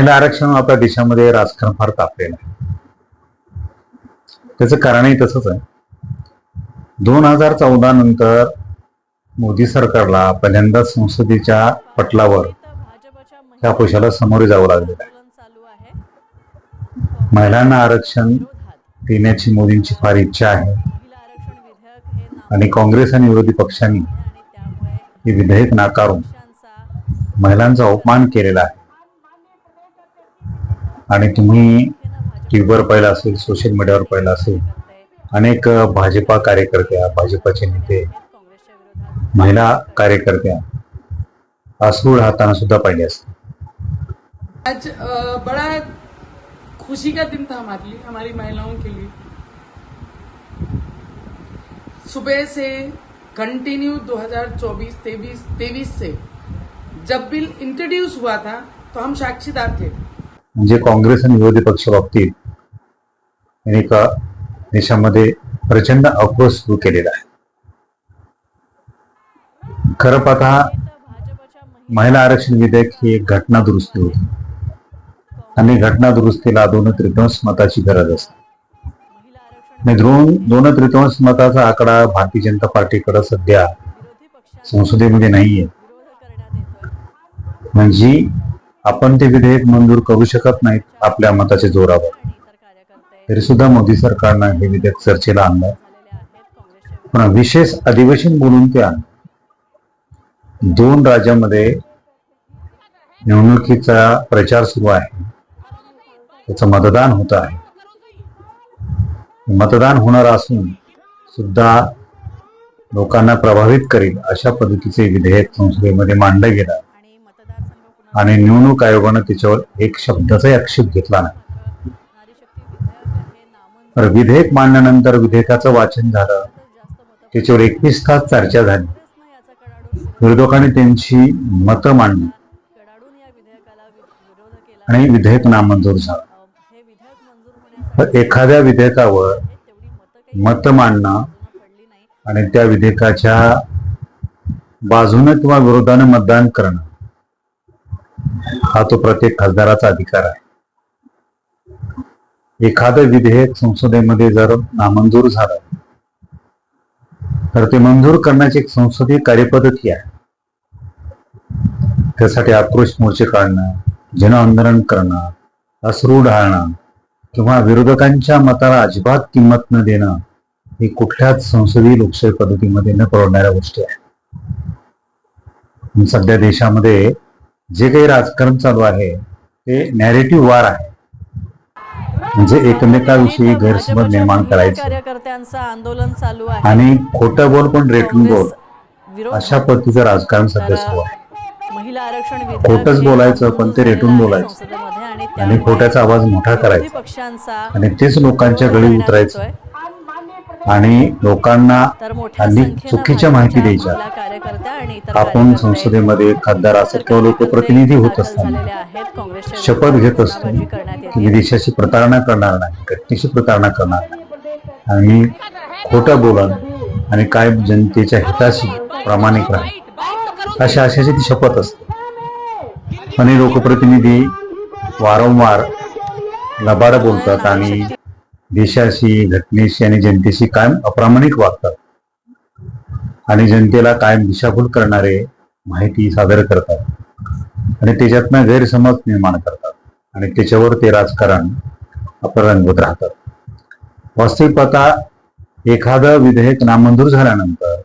महिला आरक्षण आपल्या देशामध्ये राजकारण फार तापलेलं आहे. त्याचं कारणही तसंच आहे. 2014 नंतर मोदी सरकारला पहिल्यांदा संसदेच्या पटलावर त्या अपयशाला सामोरे जावं लागलेलं आहे. महिलांना आरक्षण देण्याची मोदींची फार इच्छा आहे आणि काँग्रेस आणि विरोधी पक्षांनी हे विधेयक नाकारून महिलांचा अपमान केलेला आहे. आणि तुम्ही टीव्हीवर पाहिलं असेल, सोशल मीडियावर पाहिलं असेल, अनेक भाजपा कार्यकर्त्या, भाजपाचे नेते, महिला कार्यकर्त्या अश्रू हाताना सुद्धा पाहिले असते. आज बड़ा खुशी का दिन था हमारी महिलाओं के लिए. सुबह से कंटिन्यू 2024-23 से जब बिल इंट्रोड्यूस हुआ था तो हम साक्षीदार थे. म्हणजे काँग्रेस आणि विरोधी पक्ष बाबतीत एका देशामध्ये प्रचंड अक्रोश सुरू केलेला आहे. खरं पाहता महिला आरक्षण विधेयक ही एक घटना दुरुस्ती होती आणि घटना दुरुस्तीला 2/3 मताची गरज असते. 2/3 मताचा आकडा भारतीय जनता पार्टीकडे सध्या संसदेमध्ये नाहीये. म्हणजे आपण ते विधेयक मंजूर करू शकत नाहीत आपल्या मताच्या जोरावर. तरी सुद्धा मोदी सरकारनं हे विधेयक चर्चेला आणलं. पण विशेष अधिवेशन बोलून ते आणलं. 2 राज्यामध्ये निवडणुकीचा प्रचार सुरू आहे. त्याचं मतदान होत आहे. मतदान होणार असून सुद्धा लोकांना प्रभावित करेल अशा पद्धतीचे विधेयक संसदेमध्ये मांडलं गेलं आणि निवडणूक आयोगानं त्याच्यावर एक शब्दाचाही आक्षेप घेतला नाही. तर विधेयक मांडल्यानंतर विधेयकाचं वाचन झालं. त्याच्यावर 21 तास चर्चा झाली. विरोधकांनी त्यांची मतं मांडली आणि विधेयक नामंजूर झालं. एखाद्या विधेयकावर मत मांडणं आणि त्या विधेयकाच्या बाजूने किंवा विरोधाने मतदान करणं हा तो प्रत्येक खासदाराचा अधिकार आहे. एखादं विधेयक संसदेमध्ये जर नामंजूर झालं तर ते मंजूर करण्याची एक संसदीय कार्यपद्धती आहे. त्यासाठी आक्रोश मोर्चे काढणं, जनआंदोलन करणं, अश्रू ढाळणं किंवा विरोधकांच्या मताला अजिबात किंमत न देणं ही कुठल्याच संसदीय लोकशाही पद्धतीमध्ये न परवडणाऱ्या गोष्टी आहेत. सध्या देशामध्ये जे काही राजकारण चालू आहे ते नॅरेटिव्ह वार आहे. म्हणजे एकमेकाविषयी गैरसमज निर्माण करायचे कार्यकर्त्यांचं आंदोलन चालू आहे आणि खोटं बोल पण रेटून बोल अशा पद्धतीचं राजकारण सध्या सुरू आहे. महिला आरक्षण खोटंच बोलायचं पण ते रेटून बोलायचं आणि खोट्याचा आवाज मोठा करायचा आणि तेच लोकांच्या गळी उतरायचं आणि लोकांना हल्ली चुकीच्या माहिती द्यायच्या. आपण संसदेमध्ये खासदार असत किंवा लोकप्रतिनिधी होत असताना शपथ घेत असतो की मी देशाची प्रतारणा करणार नाही, घटनेची प्रतारणा करणार नाही आणि खोटं बोलन आणि काय जनतेच्या हिताशी प्रामाणिक राहील अशा आशयाची ती शपथ असते. पण हे लोकप्रतिनिधी वारंवार लबाड बोलतात आणि देशाशी, घटनेशी आणि जनतेशी कायम अप्रामाणिक वागतात आणि जनतेला कायम दिशाभूल करणारे माहिती सादर करतात आणि त्याच्यातनं गैरसमज निर्माण करतात आणि त्याच्यावर ते राजकारण आपण रंगवत राहतात. वास्तविक पाहता एखादं विधेयक नामंजूर झाल्यानंतर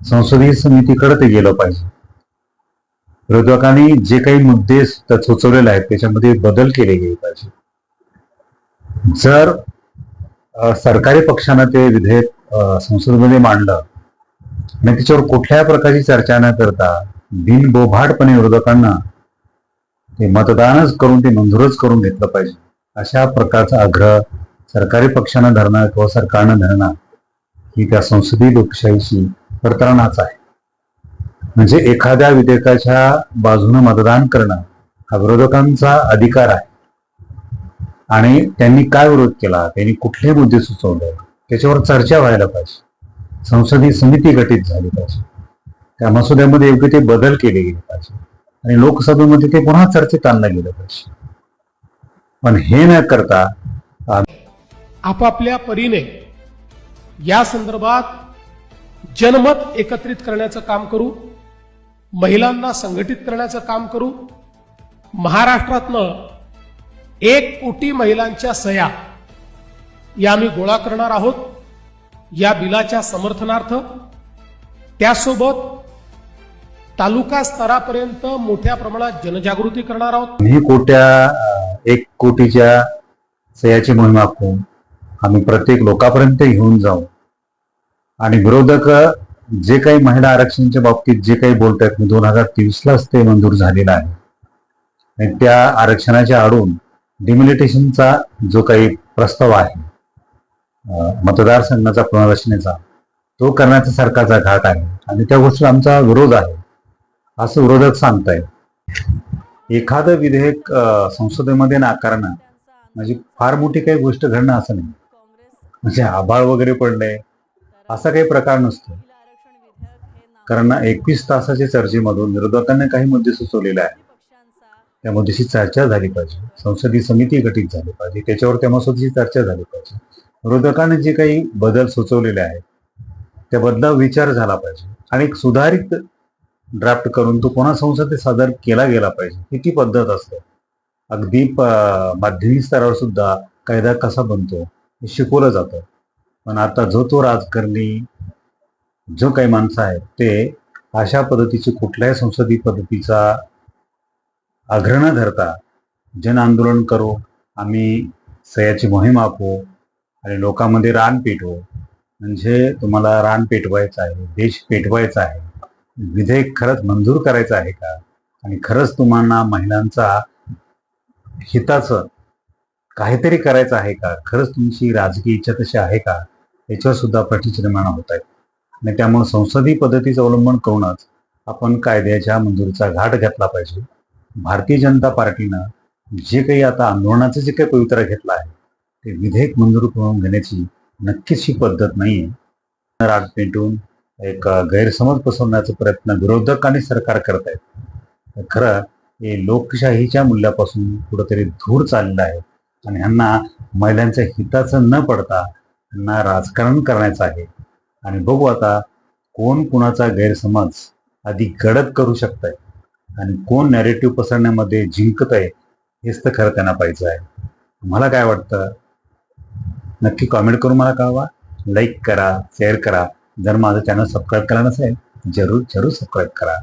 संसदीय समितीकडे ते गेलं पाहिजे. विरोधकांनी जे काही मुद्दे सुचवलेले आहेत त्याच्यामध्ये बदल केले गेले पाहिजे. जर सरकारी पक्षानं ते विधेयक संसदेमध्ये मांडलं आणि त्याच्यावर कुठल्या प्रकारची चर्चा न करता बिनबोभाटपणे विरोधकांना ते मतदानच करून ते मंजूरच करून घेतलं पाहिजे अशा प्रकारचा आग्रह सरकारी पक्षानं धरणं किंवा सरकारनं धरणं ही त्या संसदीय लोकशाहीशी प्रतारणाच आहे. म्हणजे एखाद्या विधेयकाच्या बाजूने मतदान करणं हा विरोधकांचा अधिकार आहे आणि त्यांनी काय विरोध केला, त्यांनी कुठले मुद्दे सुचवले त्याच्यावर चर्चा व्हायला पाहिजे. संसदीय समिती गठीत झाली पाहिजे. त्या मसुद्यामध्ये योग्य ते बदल केले गेले पाहिजे आणि लोकसभेमध्ये ते पुन्हा चर्चेत आणलं गेलं पाहिजे. पण हे न करता आपापल्या परीने या संदर्भात जनमत एकत्रित करण्याचं काम करू, महिलांना संघटित करण्याचं काम करू. महाराष्ट्रातनं 1 कोटी महिलांच्या सह्या या आम्ही गोळा करणार आहोत या बिलाच्या समर्थनार्थ. त्यासोबत तालुका स्तरापर्यंत मोठ्या प्रमाणात जनजागृती करणार आहोत. ही 1 कोटीच्या सह्याची मोहीम आखून आम्ही प्रत्येक लोकांपर्यंत घेऊन जाऊ आणि विरोधक जे काही महिला आरक्षणाच्या बाबतीत जे काही बोलत आहेत, 2023लाच ते मंजूर झालेलं आहे आणि त्या आरक्षणाच्या आडून डिमिलिटेशनचा जो काही प्रस्ताव आहे मतदारसंघाचा पुनर्रचनेचा, तो करण्याचा सरकारचा घाट आहे आणि त्या गोष्टीला आमचा विरोध आहे असं विरोधक सांगतायत. एखादं विधेयक संसदेमध्ये नाकारणं म्हणजे फार मोठी काही गोष्ट घडणं असं नाही. म्हणजे आभाळ वगैरे पडले असा काही प्रकार नसतो. कारण 21 तासाच्या चर्चेमधून विरोधकांनी काही मुद्दे सुचवलेले आहेत. त्या मुद्द्याची चर्चा झाली पाहिजे, संसदीय समिती गठीत झाली पाहिजे, त्याच्यावर त्या मसुद्याची चर्चा झाली पाहिजे. विरोधकांनी जे काही बदल सुचवलेले आहेत त्या बदलावर विचार झाला पाहिजे आणि एक सुधारित ड्राफ्ट करून तो पुन्हा संसदेत सादर केला गेला पाहिजे. ही ती पद्धत असते. अगदी माध्यमिक स्तरावर सुद्धा कायदा कसा बनतो हे शिकवलं जातं. पण आता तो राजकारणी जो काही माणसं आहेत ते अशा पद्धतीची कुठल्याही संसदीय पद्धतीचा आग्रह न धरता जन आंदोलन करू, आम्ही सह्याची मोहीम आखू आणि लोकांमध्ये रान पेटवू. म्हणजे तुम्हाला रान पेटवायचं आहे, देश पेटवायचा आहे, विधेयक खरंच मंजूर करायचं आहे का आणि खरंच तुम्हाला महिलांचा हिताचं काहीतरी करायचं आहे का, खरंच तुमची राजकीय इच्छा तशी आहे का, याच्यावर सुद्धा प्रश्नचिन्ह निर्माण होत आहेत. आणि त्यामुळे संसदीय पद्धतीचं अवलंबन करूनच आपण कायद्याच्या मंजुरीचा घाट घेतला पाहिजे. भारतीय जनता पार्टीनं जे काही आता आंदोलनाचं जे काही पवित्रा घेतला आहे ते विधेयक मंजूर करून घेण्याची नक्कीच ही पद्धत नाहीये. राग पेटून एक गैरसमज पसरवण्याचा प्रयत्न विरोधक आणि सरकार करत आहेत. खरं हे लोकशाहीच्या मूल्यापासून कुठंतरी दूर चाललेलं आहे आणि ह्यांना महिलांच्या हिताचं न पडता ह्यांना राजकारण करायचं आहे. आणि बघू आता कोण कुणाचा गैरसमज अधिक गडद करू शकतंय आणि कोण नॅरेटिव्ह पसरण्यामध्ये जिंकत आहे हेच तर खरं त्यांना पाहिजे आहे. मला काय वाटतं नक्की कॉमेंट करून मला कळवा. लाईक करा, शेअर करा. जर माझं चॅनल सबस्क्राईब केला नसेल जरूर सबस्क्राईब करा.